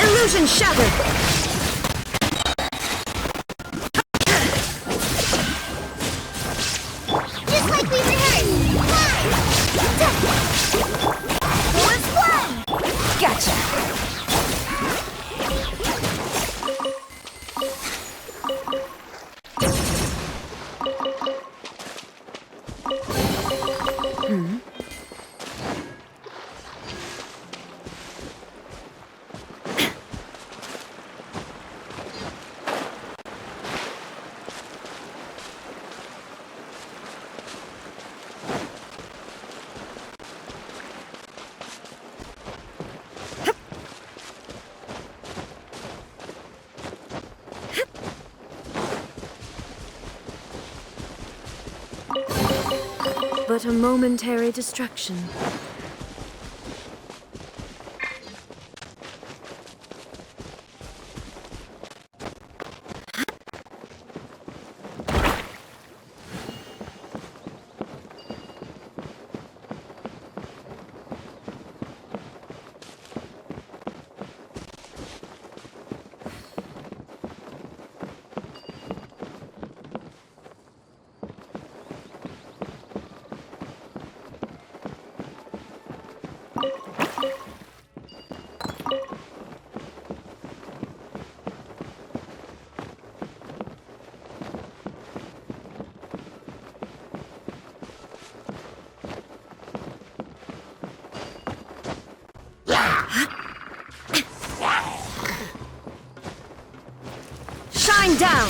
Illusion shattered! Just like we rehearsed! Force one! Gotcha! But a momentary distraction. Shine down!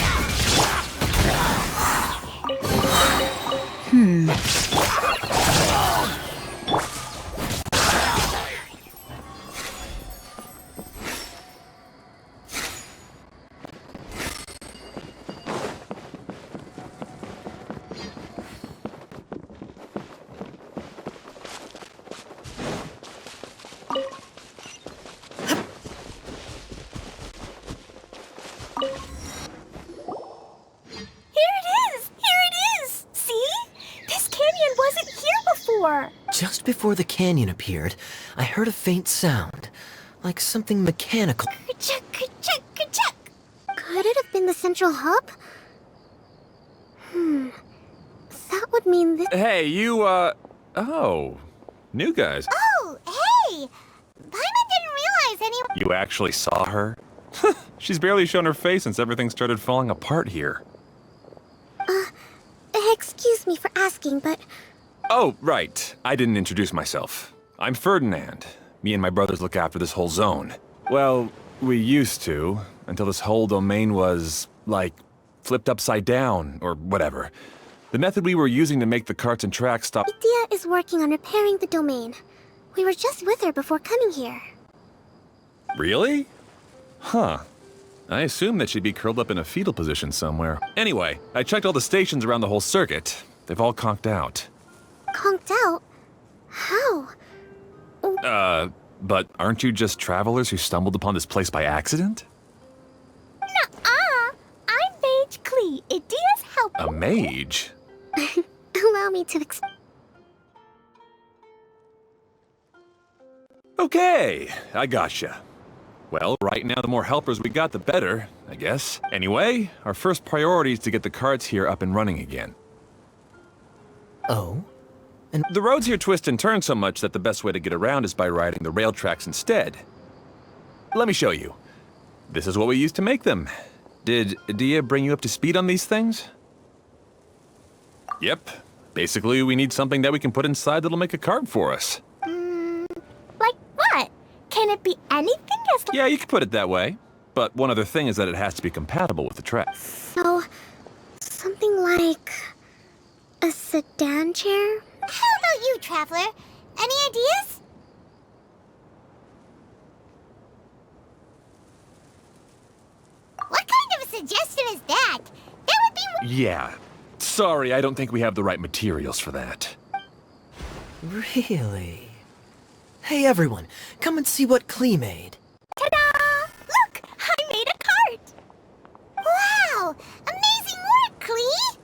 Just before the canyon appeared, I heard a faint sound, like something mechanical. Ka-chuck, ka-chuck, ka-chuck. Could it have been the central hub? That would mean this— Hey, you, oh, new guys. Oh, hey! Paimon didn't realize anyone— You actually saw her? She's barely shown her face since everything started falling apart here. Excuse me for asking, but— Oh, right. I didn't introduce myself. I'm Ferdinand. Me and my brothers look after this whole zone. Well, we used to, until this whole domain was, like, flipped upside down, or whatever. The method we were using to make the carts and tracks stop— Idea is working on repairing the domain. We were just with her before coming here. Really? Huh. I assumed that she'd be curled up in a fetal position somewhere. Anyway, I checked all the stations around the whole circuit. They've all conked out. Conked out? How? But aren't you just travelers who stumbled upon this place by accident? Nuh-uh! I'm Mage Klee, Idea's helper. A mage? Allow me to explain. Okay, I gotcha. Well, right now the more helpers we got, the better, I guess. Anyway, our first priority is to get the carts here up and running again. Oh? The roads here twist and turn so much that the best way to get around is by riding the rail tracks instead. Let me show you. This is what we used to make them. Did Dia bring you up to speed on these things? Yep. Basically, we need something that we can put inside that'll make a cart for us. Like what? Can it be anything as Yeah, you could put it that way. But one other thing is that it has to be compatible with the track. So, something like a sedan chair? How about you, Traveler? Any ideas? What kind of a suggestion is that? That would be... Yeah. Sorry, I don't think we have the right materials for that. Really? Hey everyone, come and see what Klee made. Ta-da! Look! I made a cart! Wow! Amazing work, Klee!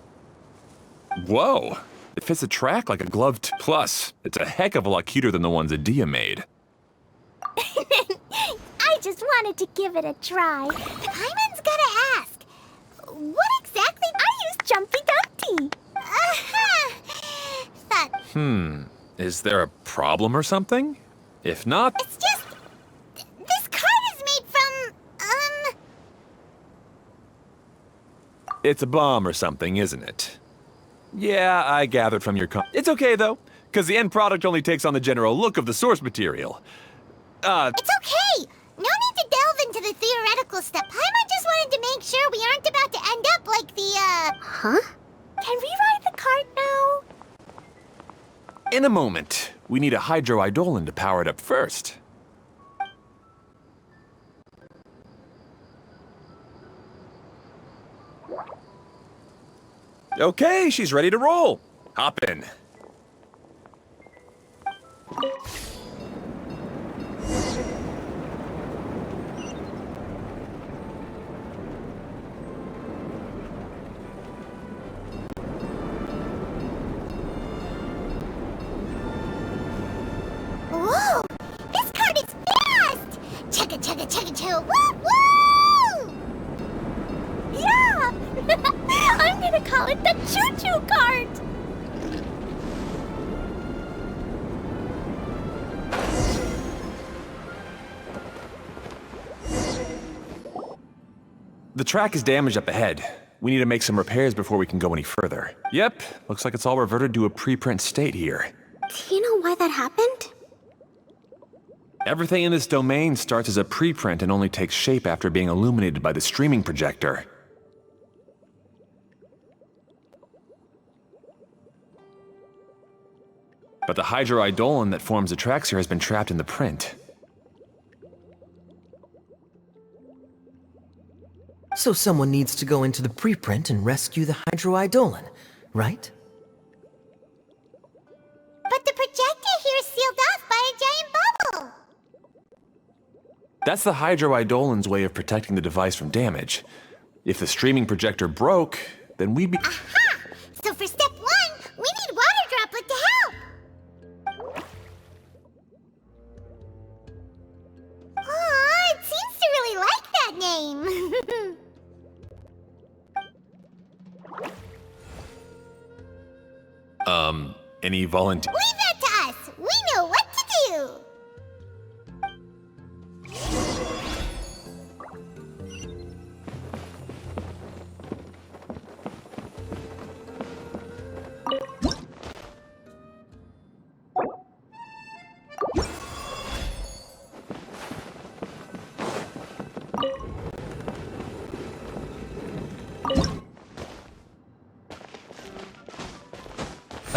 Whoa! It fits the track like a glove. Plus, it's a heck of a lot cuter than the ones that Dia made. I just wanted to give it a try. Paimon's gotta ask. What exactly? I used Jumpy Dumpty. That... Is there a problem or something? If not... It's just... This cart is made from... It's a bomb or something, isn't it? Yeah, I gathered from your It's okay, though, because the end product only takes on the general look of the source material. It's okay! No need to delve into the theoretical stuff. Paimon just wanted to make sure we aren't about to end up like the, Huh? Can we ride the cart now? In a moment. We need a hydroidolin to power it up first. Okay, she's ready to roll. Hop in. Whoa! This cart is fast! Chugga chugga chugga chugga woo woo! Yeah! I'm gonna call it the choo-choo cart! The track is damaged up ahead. We need to make some repairs before we can go any further. Yep, looks like it's all reverted to a preprint state here. Do you know why that happened? Everything in this domain starts as a preprint and only takes shape after being illuminated by the streaming projector. But the hydroidolin that forms the tracks here has been trapped in the print. So someone needs to go into the preprint and rescue the hydroidolin, right? But the projector here is sealed off by a giant bubble! That's the hydroidolin's way of protecting the device from damage. If the streaming projector broke, then we'd be— Aha! So for step one, we need Water Droplet to help! Aw, it seems to really like that name! any volunteer— Leave that to us! We know what to do!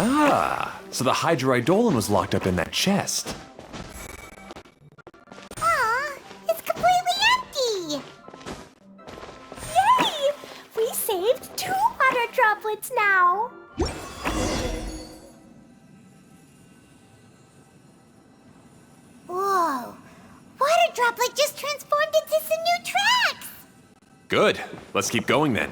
Ah, so the hydroidolin was locked up in that chest. Aw, it's completely empty! Yay! We saved 2 water droplets now! Whoa! Water Droplet just transformed into some new tracks! Good. Let's keep going then.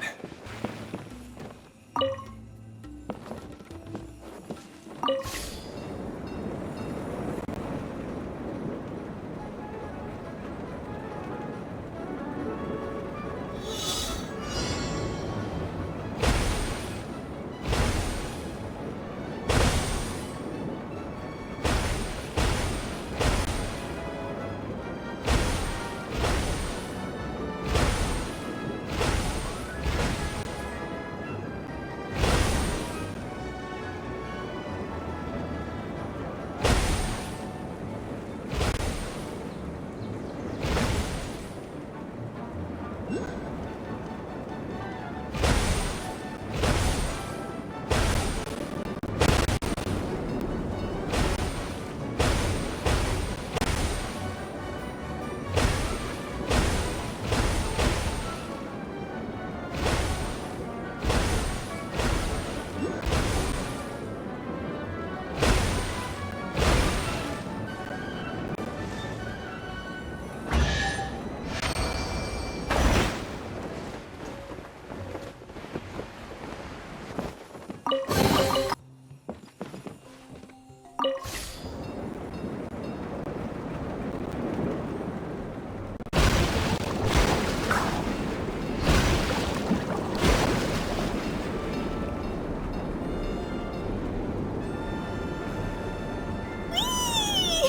Whee!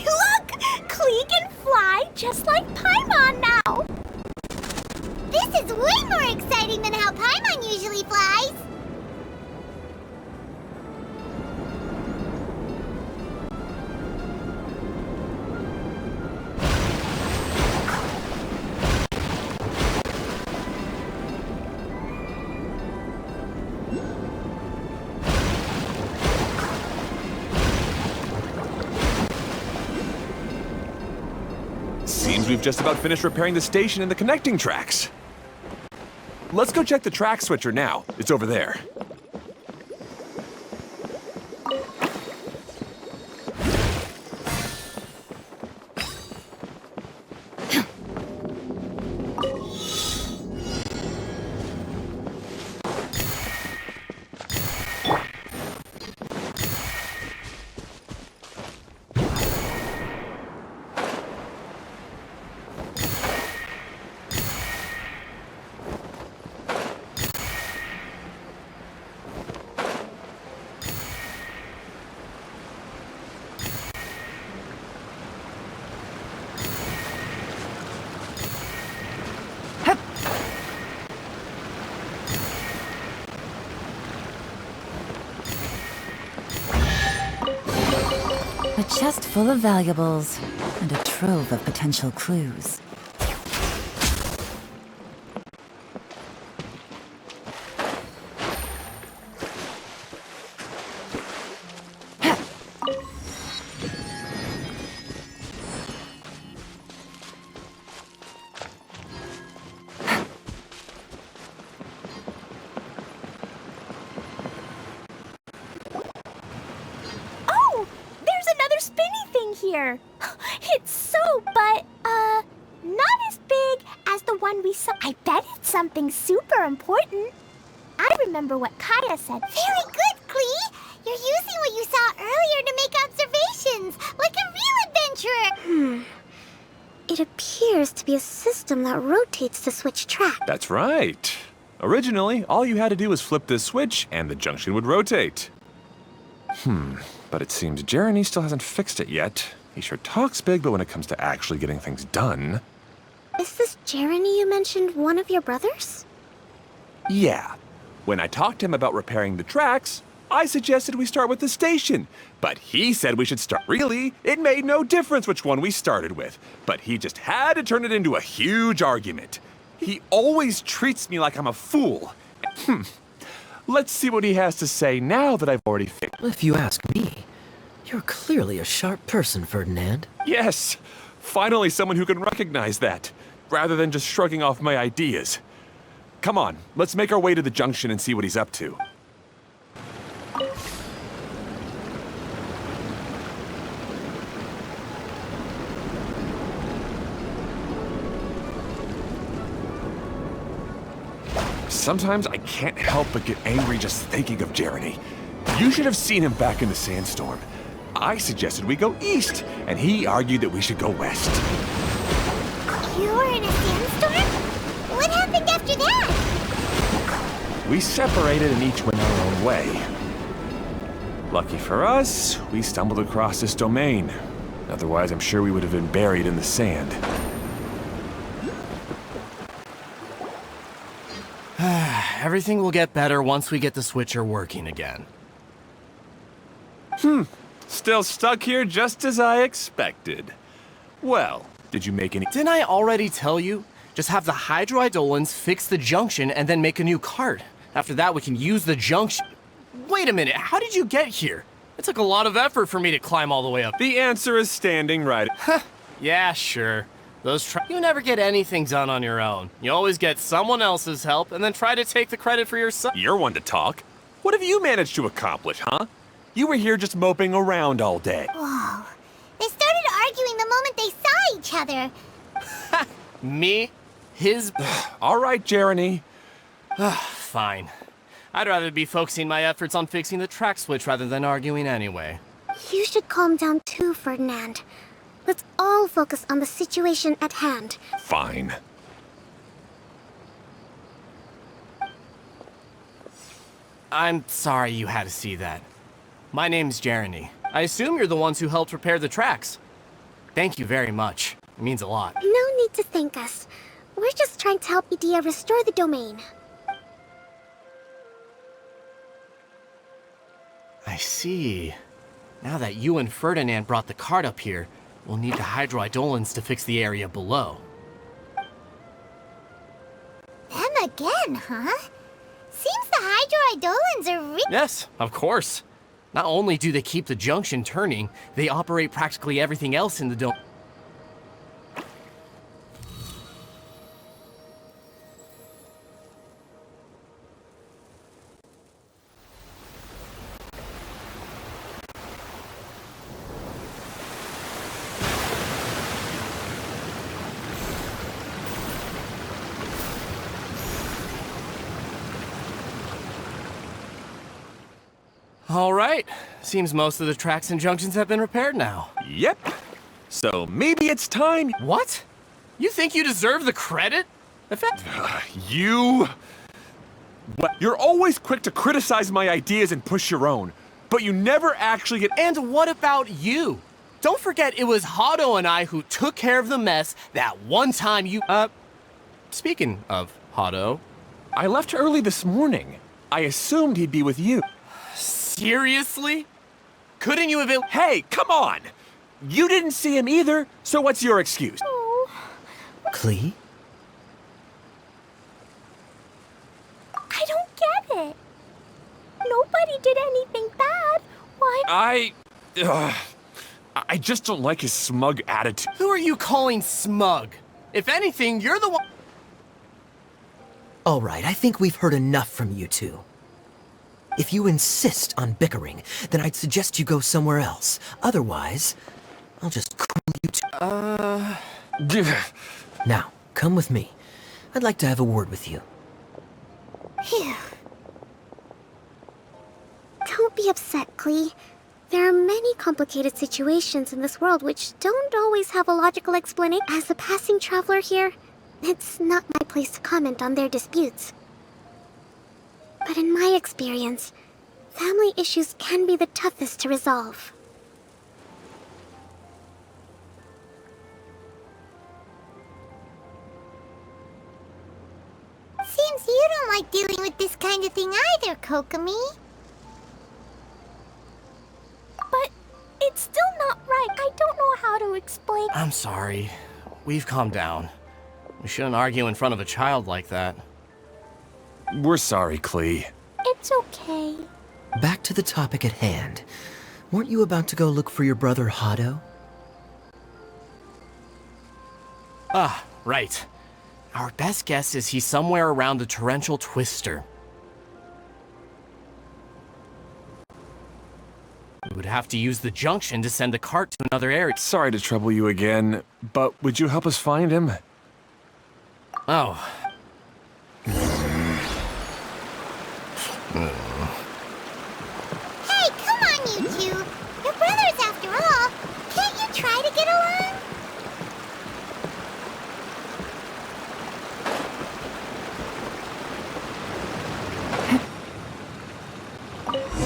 Look! Klee can fly just like Paimon now! This is way more exciting than how Paimon usually flies! Seems we've just about finished repairing the station and the connecting tracks. Let's go check the track switcher now. It's over there. A chest full of valuables and a trove of potential clues. Oh! There's another spinny thing here! It's so, not as big as the one we saw. I bet it's something super important. I remember what Kaya said. Very good, Klee! You're using what you saw earlier to make observations, like a real adventurer! It appears to be a system that rotates to switch track. That's right. Originally, all you had to do was flip this switch and the junction would rotate. But it seems Jeremy still hasn't fixed it yet. He sure talks big, but when it comes to actually getting things done... Is this Jeremy you mentioned one of your brothers? Yeah. When I talked to him about repairing the tracks, I suggested we start with the station. But he said we should start. Really, it made no difference which one we started with. But he just had to turn it into a huge argument. He always treats me like I'm a fool. Let's see what he has to say now that I've already fixed. If you ask me, you're clearly a sharp person, Ferdinand. Yes! Finally someone who can recognize that, rather than just shrugging off my ideas. Come on, let's make our way to the junction and see what he's up to. Sometimes I can't help but get angry just thinking of Jeremy. You should have seen him back in the sandstorm. I suggested we go east, and he argued that we should go west. You were in a sandstorm? What happened after that? We separated and each went our own way. Lucky for us, we stumbled across this domain. Otherwise, I'm sure we would have been buried in the sand. Everything will get better once we get the switcher working again. Still stuck here just as I expected. Well, did you make any... Didn't I already tell you? Just have the hydroidolins fix the junction and then make a new cart. After that, we can use the junction... Wait a minute, how did you get here? It took a lot of effort for me to climb all the way up. The answer is standing right... Yeah, sure. You never get anything done on your own. You always get someone else's help and then try to take the credit for yourself. You're one to talk. What have you managed to accomplish, huh? You were here just moping around all day. Whoa. They started arguing the moment they saw each other. Me? His... All right, Jeremy. Fine. I'd rather be focusing my efforts on fixing the track switch rather than arguing anyway. You should calm down too, Ferdinand. Let's all focus on the situation at hand. Fine. I'm sorry you had to see that. My name's Jeremy. I assume you're the ones who helped repair the tracks. Thank you very much. It means a lot. No need to thank us. We're just trying to help Idea restore the domain. I see. Now that you and Ferdinand brought the cart up here, we'll need the hydroidolins to fix the area below. Them again, huh? Seems the hydroidolins are Yes, of course. Not only do they keep the junction turning, they operate practically everything else in the dome. All right. Seems most of the tracks and junctions have been repaired now. Yep. So maybe it's time. What? You think you deserve the credit? You. What? You're always quick to criticize my ideas and push your own, but you never actually get. And what about you? Don't forget it was Hado and I who took care of the mess that one time you. Speaking of Hado. I left early this morning. I assumed he'd be with you. Seriously? Couldn't you have. Hey, come on! You didn't see him either, so what's your excuse? Klee? I don't get it. Nobody did anything bad. Why? I just don't like his smug attitude. Who are you calling smug? If anything, you're the one. All right, I think we've heard enough from you two. If you insist on bickering, then I'd suggest you go somewhere else. Otherwise, I'll just cool you two. Now, come with me. I'd like to have a word with you. Phew. Don't be upset, Klee. There are many complicated situations in this world which don't always have a logical explanation. As a passing traveler here, it's not my place to comment on their disputes. But in my experience, family issues can be the toughest to resolve. Seems you don't like dealing with this kind of thing either, Kokomi. But it's still not right. I don't know how to explain. I'm sorry. We've calmed down. We shouldn't argue in front of a child like that. We're sorry, Klee. It's okay. Back to the topic at hand. Weren't you about to go look for your brother Hado? Ah, right. Our best guess is he's somewhere around the torrential twister. We would have to use the junction to send the cart to another area. Sorry to trouble you again, but would you help us find him? Oh. Hey, come on, you two. You're brothers after all. Can't you try to get along?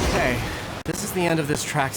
Okay, this is the end of this track.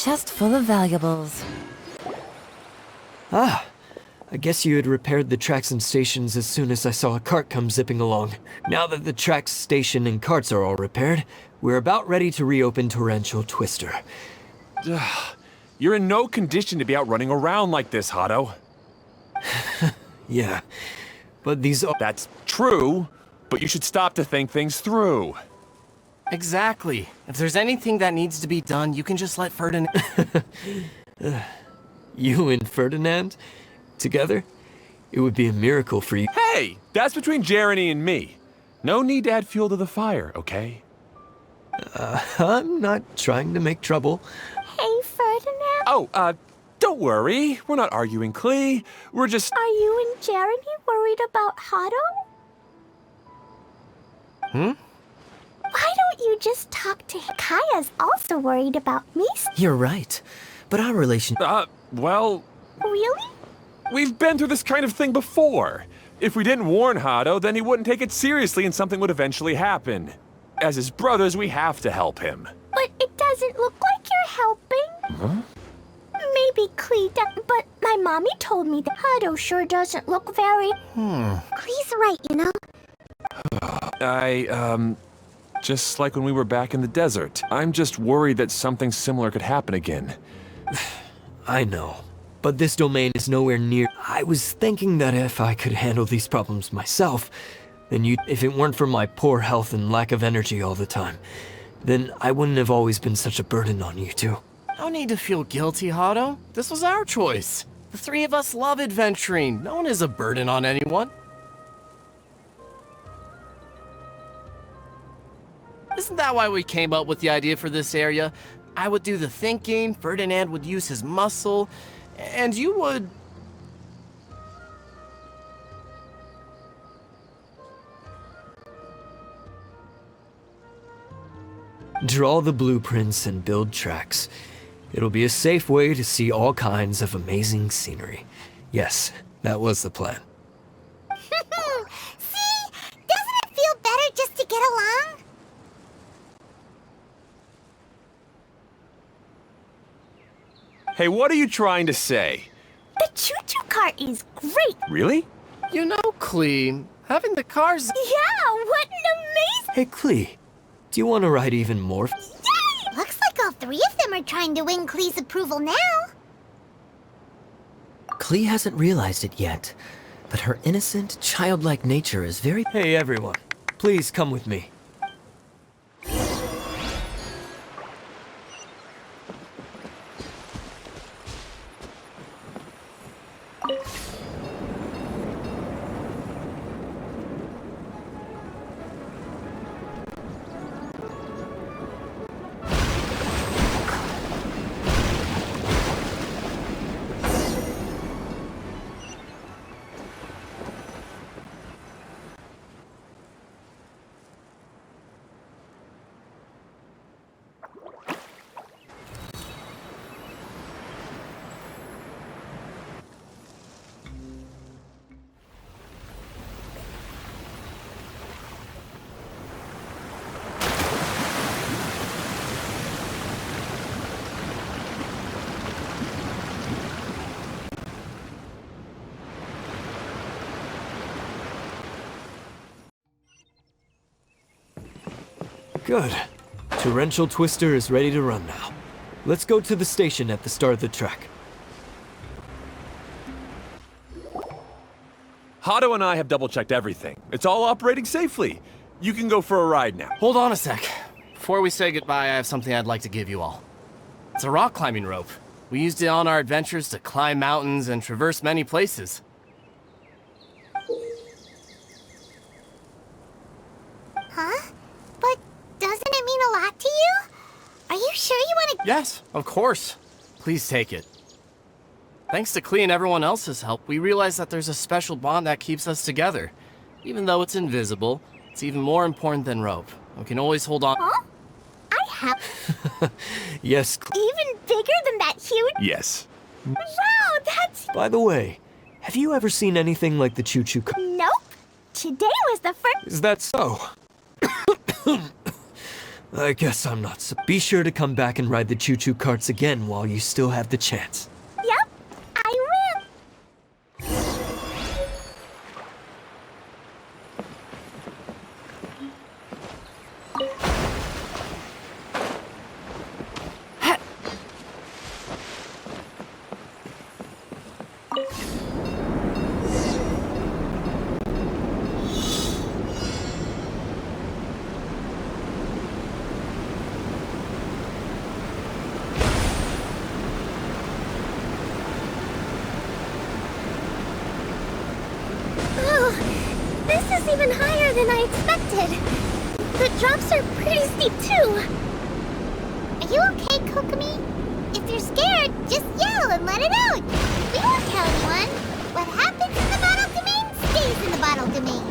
chest full of valuables. Ah, I guess you had repaired the tracks and stations as soon as I saw a cart come zipping along. Now that the tracks, station, and carts are all repaired, we're about ready to reopen Torrential Twister. You're in no condition to be out running around like this, Hado. Yeah, but these are... That's true, but you should stop to think things through. Exactly. If there's anything that needs to be done, you can just let Ferdinand... You and Ferdinand? Together? It would be a miracle for you. Hey, that's between Jeremy and me. No need to add fuel to the fire, okay? I'm not trying to make trouble. Hey, Ferdinand. Oh, don't worry. We're not arguing, Klee. We're just... Are you and Jeremy worried about Hado? Why don't you just talk to him? Kaya's also worried about me. You're right. But our relation... well... Really? We've been through this kind of thing before. If we didn't warn Hado, then he wouldn't take it seriously and something would eventually happen. As his brothers, we have to help him. But it doesn't look like you're helping. Maybe Klee does, but my mommy told me that Hado sure doesn't look very... Klee's right, you know? Just like when we were back in the desert. I'm just worried that something similar could happen again. I know. But this domain is nowhere near... I was thinking that if I could handle these problems myself, then if it weren't for my poor health and lack of energy all the time, then I wouldn't have always been such a burden on you two. No need to feel guilty, Hado. This was our choice. The three of us love adventuring. No one is a burden on anyone. Isn't that why we came up with the idea for this area? I would do the thinking, Ferdinand would use his muscle, and you would... Draw the blueprints and build tracks. It'll be a safe way to see all kinds of amazing scenery. Yes, that was the plan. See? Doesn't it feel better just to get along? Hey, what are you trying to say? The choo-choo cart is great. Really? You know, Klee, having the cars... Yeah, what an amazing... Hey, Klee, do you want to ride even more? Yay! Looks like all three of them are trying to win Klee's approval now. Klee hasn't realized it yet, but her innocent, childlike nature is very... Hey, everyone. Please come with me. Good. Torrential Twister is ready to run now. Let's go to the station at the start of the track. Hado and I have double-checked everything. It's all operating safely. You can go for a ride now. Hold on a sec. Before we say goodbye, I have something I'd like to give you all. It's a rock climbing rope. We used it on our adventures to climb mountains and traverse many places. Huh? But doesn't it mean a lot to you? Are you sure you want to... Yes, of course. Please take it. Thanks to Klee and everyone else's help, we realized that there's a special bond that keeps us together. Even though it's invisible, it's even more important than rope. We can always hold on... Huh? I have... Yes. Even bigger than that huge... Yes. Wow, that's... By the way, have you ever seen anything like the choo-choo car? Nope. Today was the first... Is that so? I guess I'm not so. Be sure to come back and ride the choo-choo carts again while you still have the chance. Yep, I will. Oh, this is even higher than I expected. The drops are pretty steep too. Are you okay, Kokomi? If you're scared, just yell and let it out. We won't tell anyone. What happens in the bottle domain stays in the bottle domain.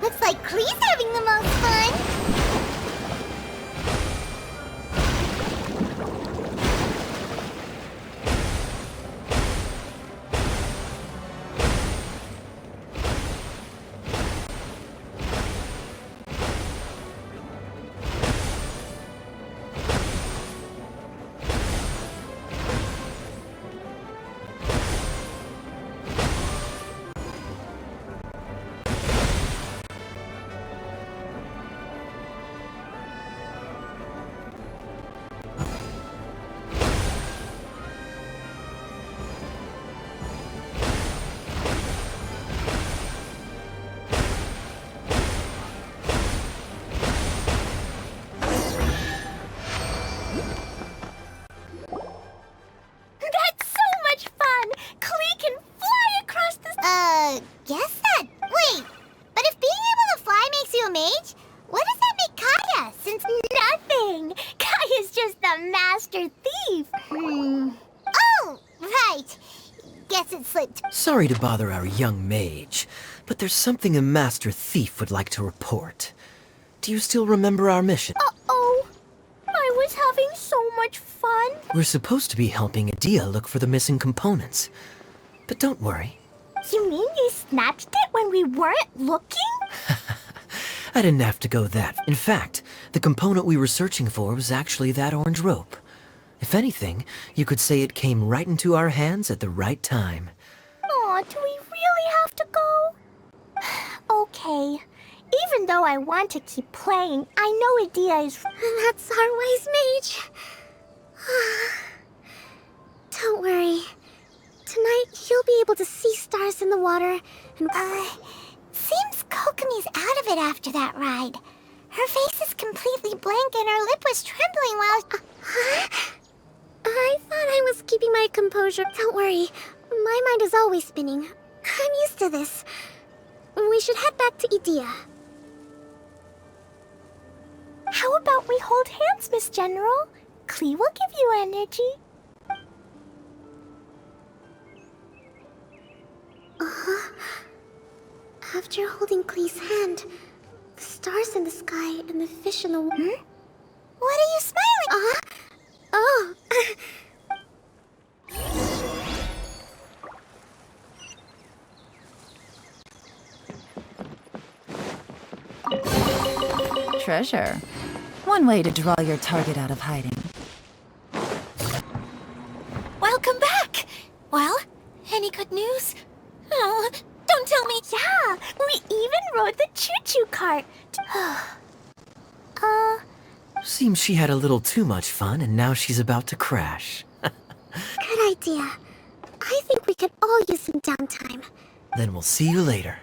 Looks like Klee's having the most fun. That's so much fun! Klee can fly across the... guess that... Wait, but if being able to fly makes you a mage, what does that make Kaya, since... Nothing! Kaya's just the master thief! Oh, right! Guess it slipped. Sorry to bother our young mage, but there's something a Master Thief would like to report. Do you still remember our mission? Uh-oh. I was having so much fun. We're supposed to be helping Adia look for the missing components. But don't worry. You mean you snatched it when we weren't looking? I didn't have to go that. In fact, the component we were searching for was actually that orange rope. If anything, you could say it came right into our hands at the right time. Aw, do we really have to go? Okay. Even though I want to keep playing, I know Adia is... That's our wise mage. Don't worry. Tonight, you'll be able to see stars in the water and... Seems Kokomi's out of it after that ride. Her face is completely blank and her lip was trembling while... I thought I was keeping my composure. Don't worry. My mind is always spinning. I'm used to this. We should head back to Idia. How about we hold hands, Miss General? Klee will give you energy. After holding Klee's hand, the stars in the sky and the fish in the water... What are you smiling? Oh. Treasure. One way to draw your target out of hiding. Welcome back! Well, any good news? Oh, don't tell me. Yeah, we even rode the choo-choo cart. Seems she had a little too much fun and now she's about to crash. Good idea. I think we could all use some downtime. Then we'll see you later.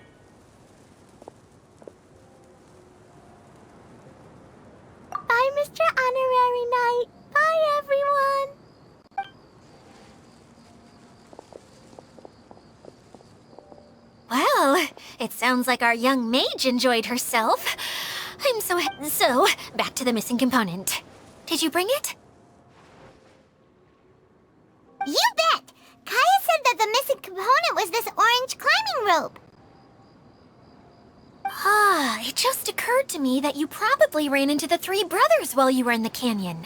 Bye, Mr. Honorary Knight. Bye, everyone. Well, it sounds like our young mage enjoyed herself. I'm so back to the missing component. Did you bring it? You bet! Kaya said that the missing component was this orange climbing rope. Ah, it just occurred to me that you probably ran into the three brothers while you were in the canyon.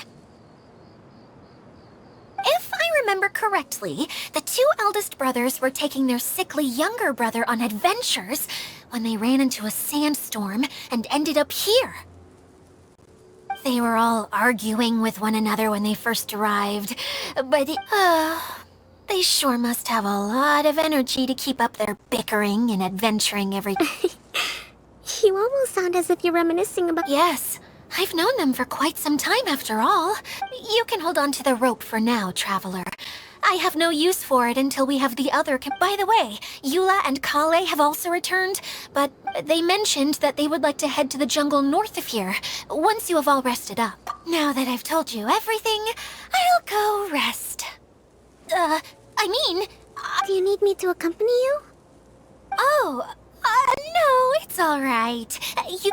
If I remember correctly, the two eldest brothers were taking their sickly younger brother on adventures when they ran into a sandstorm and ended up here. They were all arguing with one another when they first arrived, but they sure must have a lot of energy to keep up their bickering and adventuring every... You almost sound as if you're reminiscing about... Yes, I've known them for quite some time after all. You can hold on to the rope for now, Traveler. I have no use for it until we have the other... By the way, Eula and Kale have also returned, but they mentioned that they would like to head to the jungle north of here, once you have all rested up. Now that I've told you everything, I'll go rest. Do you need me to accompany you? Oh, no, it's all right. You